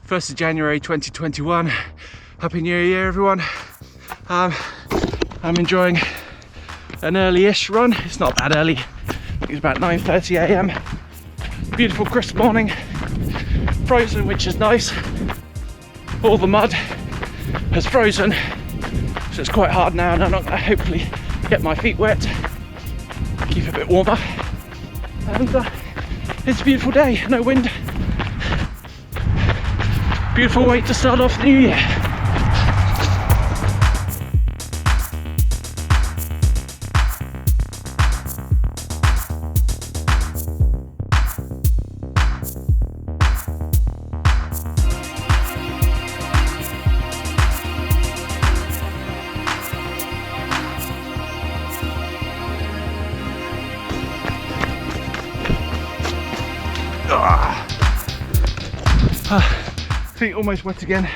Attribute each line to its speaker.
Speaker 1: First of January 2021. Happy New Year, everyone. I'm enjoying an early-ish run. It's not that early. I think it's about 9:30 a.m. Beautiful crisp morning. Frozen, which is nice. All the mud has frozen, so it's quite hard now, and I'm not going to hopefully get my feet wet. Keep it a bit warmer. And it's a beautiful day, no wind. Beautiful way to start off the new year. Feet almost wet again.